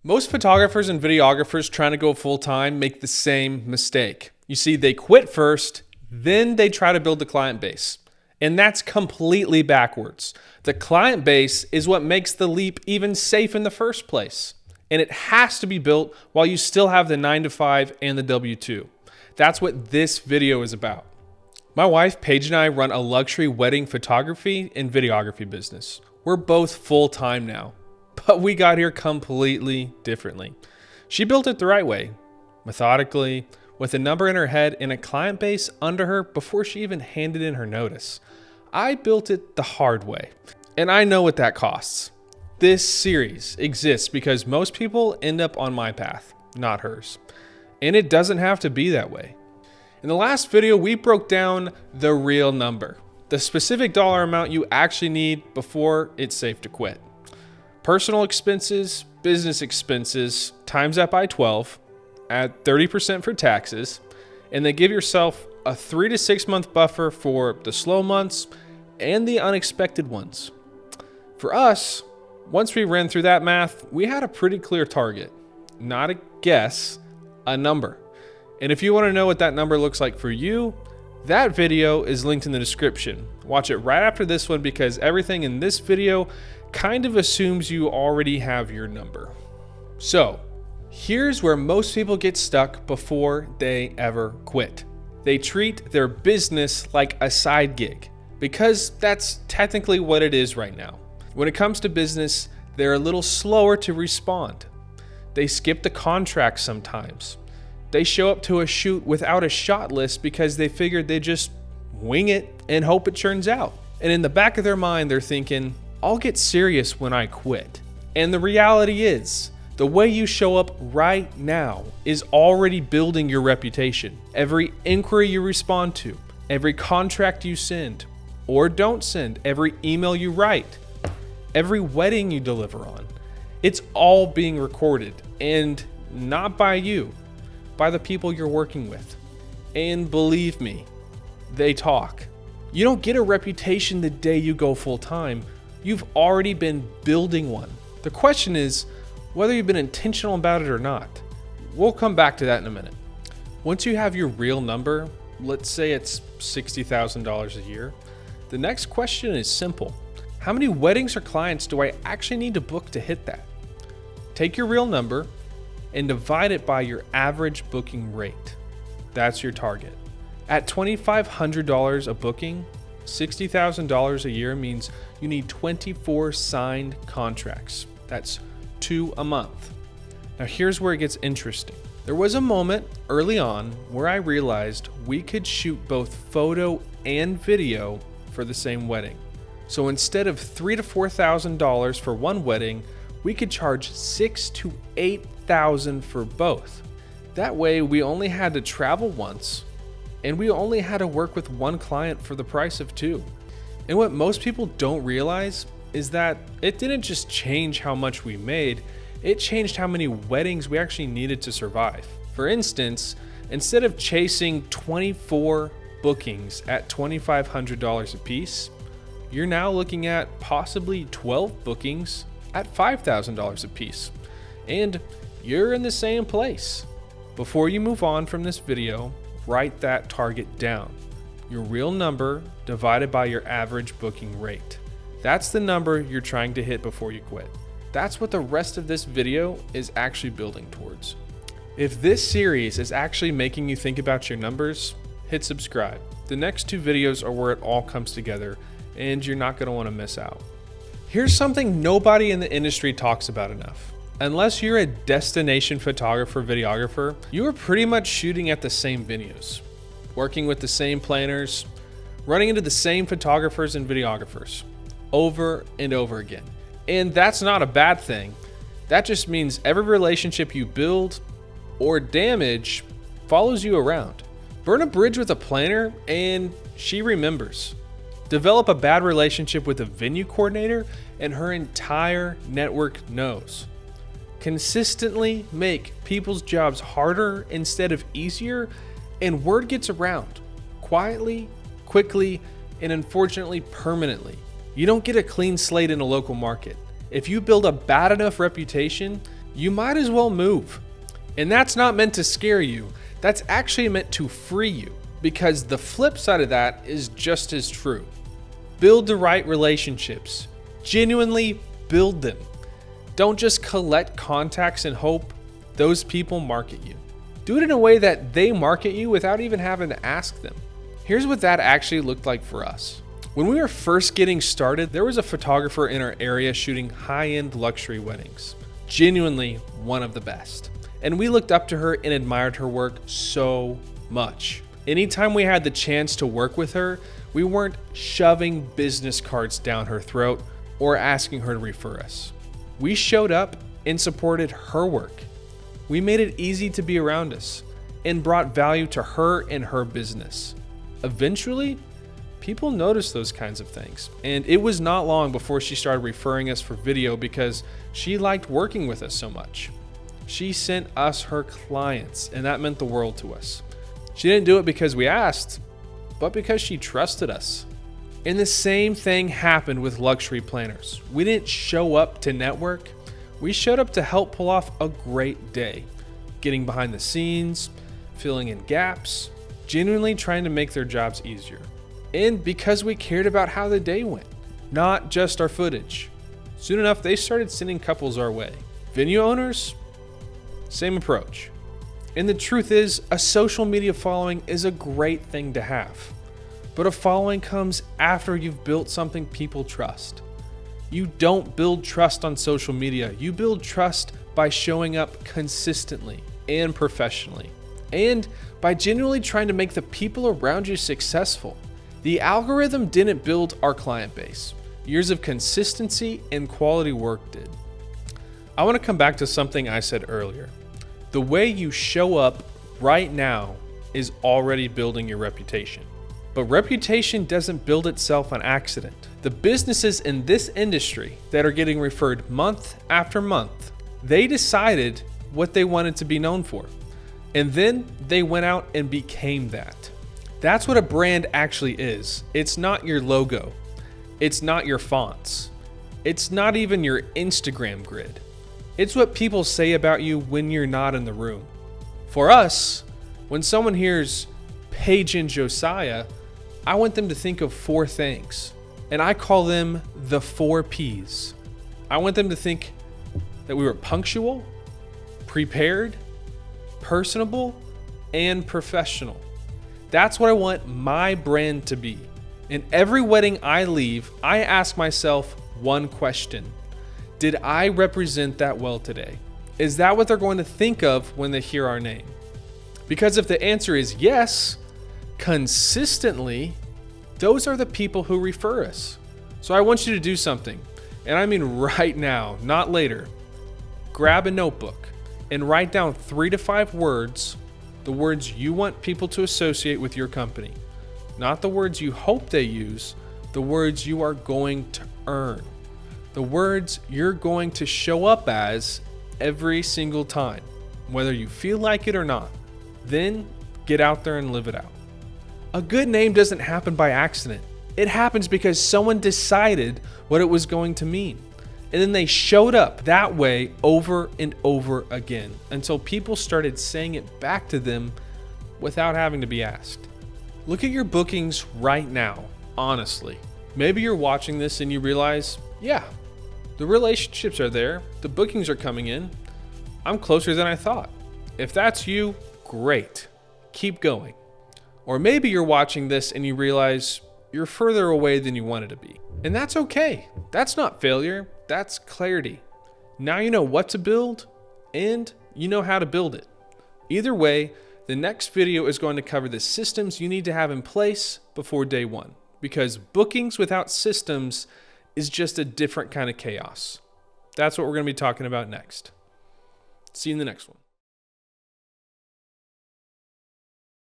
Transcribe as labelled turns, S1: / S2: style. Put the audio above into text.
S1: Most photographers and videographers trying to go full-time make the same mistake. You see, they quit first, then they try to build the client base. And that's completely backwards. The client base is what makes the leap even safe in the first place. And it has to be built while you still have the 9-to-5 and the W-2. That's what this video is about. My wife, Paige, and I run a luxury wedding photography and videography business. We're both full-time now, but we got here completely differently. She built it the right way, methodically, with a number in her head and a client base under her before she even handed in her notice. I built it the hard way, and I know what that costs. This series exists because most people end up on my path, not hers. And it doesn't have to be that way. In the last video, we broke down the real number, the specific dollar amount you actually need before it's safe to quit. Personal expenses, business expenses, times that by 12, add 30% for taxes, and then give yourself a 3 to 6 month buffer for the slow months and the unexpected ones. For us, once we ran through that math, we had a pretty clear target, not a guess, a number. And if you want to know what that number looks like for you, that video is linked in the description. Watch it right after this one because everything in this video kind of assumes you already have your number. So here's where most people get stuck before they ever quit. They treat their business like a side gig because that's technically what it is right now. When it comes to business, they're a little slower to respond. They skip the contract sometimes. They show up to a shoot without a shot list because they figured they just wing it and hope it turns out. And in the back of their mind, they're thinking, I'll get serious when I quit. And the reality is, the way you show up right now is already building your reputation. Every inquiry you respond to, every contract you send or don't send, every email you write, every wedding you deliver on, it's all being recorded, and not by you, by the people you're working with. And believe me, they talk. You don't get a reputation the day you go full time. You've already been building one. The question is whether you've been intentional about it or not. We'll come back to that in a minute. Once you have your real number, let's say it's $60,000 a year, the next question is simple. How many weddings or clients do I actually need to book to hit that? Take your real number and divide it by your average booking rate. That's your target. At $2,500 a booking, $60,000 a year means you need 24 signed contracts. That's 2 a month. Now here's where it gets interesting. There was a moment early on where I realized we could shoot both photo and video for the same wedding. So instead of $3,000 to $4,000 for one wedding, we could charge $6,000 to $8,000 for both. That way we only had to travel once and we only had to work with one client for the price of 2. And what most people don't realize is that it didn't just change how much we made, it changed how many weddings we actually needed to survive. For instance, instead of chasing 24 bookings at $2,500 a piece, you're now looking at possibly 12 bookings at $5,000 a piece. And you're in the same place. Before you move on from this video, write that target down. Your real number divided by your average booking rate. That's the number you're trying to hit before you quit. That's what the rest of this video is actually building towards. If this series is actually making you think about your numbers, hit subscribe. The next 2 videos are where it all comes together and you're not going to want to miss out. Here's something nobody in the industry talks about enough. Unless you're a destination photographer, videographer, you are pretty much shooting at the same venues, working with the same planners, running into the same photographers and videographers over and over again. And that's not a bad thing. That just means every relationship you build or damage follows you around. Burn a bridge with a planner and she remembers. Develop a bad relationship with a venue coordinator and her entire network knows. Consistently make people's jobs harder instead of easier, and word gets around quietly, quickly, and unfortunately permanently. You don't get a clean slate in a local market. If you build a bad enough reputation, you might as well move. And that's not meant to scare you. That's actually meant to free you, because the flip side of that is just as true. Build the right relationships. Genuinely build them. Don't just collect contacts and hope those people market you. Do it in a way that they market you without even having to ask them. Here's what that actually looked like for us. When we were first getting started, there was a photographer in our area shooting high-end luxury weddings. Genuinely one of the best. And we looked up to her and admired her work so much. Anytime we had the chance to work with her, we weren't shoving business cards down her throat or asking her to refer us. We showed up and supported her work. We made it easy to be around us and brought value to her and her business. Eventually, people noticed those kinds of things. And it was not long before she started referring us for video because she liked working with us so much. She sent us her clients, and that meant the world to us. She didn't do it because we asked, but because she trusted us. And the same thing happened with luxury planners. We didn't show up to network. We showed up to help pull off a great day, getting behind the scenes, filling in gaps, genuinely trying to make their jobs easier. And because we cared about how the day went, not just our footage. Soon enough, they started sending couples our way. Venue owners, same approach. And the truth is, a social media following is a great thing to have. But a following comes after you've built something people trust. You don't build trust on social media. You build trust by showing up consistently and professionally. And by genuinely trying to make the people around you successful. The algorithm didn't build our client base. Years of consistency and quality work did. I want to come back to something I said earlier. The way you show up right now is already building your reputation. But reputation doesn't build itself on accident. The businesses in this industry that are getting referred month after month, they decided what they wanted to be known for. And then they went out and became that. That's what a brand actually is. It's not your logo. It's not your fonts. It's not even your Instagram grid. It's what people say about you when you're not in the room. For us, when someone hears Paige and Josiah, I want them to think of 4 things, and I call them the 4 Ps. I want them to think that we were punctual, prepared, personable, and professional. That's what I want my brand to be. In every wedding I leave, I ask myself one question. Did I represent that well today? Is that what they're going to think of when they hear our name? Because if the answer is yes, consistently, those are the people who refer us. So I want you to do something, and I mean right now, not later. Grab a notebook and write down 3 to 5 words, the words you want people to associate with your company. Not the words you hope they use, the words you are going to earn. The words you're going to show up as every single time, whether you feel like it or not. Then get out there and live it out. A good name doesn't happen by accident. It happens because someone decided what it was going to mean. And then they showed up that way over and over again until people started saying it back to them without having to be asked. Look at your bookings right now, honestly. Maybe you're watching this and you realize, yeah, the relationships are there, the bookings are coming in. I'm closer than I thought. If that's you, great. Keep going. Or maybe you're watching this and you realize you're further away than you wanted to be. And that's okay. That's not failure. That's clarity. Now you know what to build and you know how to build it. Either way, the next video is going to cover the systems you need to have in place before day 1. Because bookings without systems is just a different kind of chaos. That's what we're going to be talking about next. See you in the next one.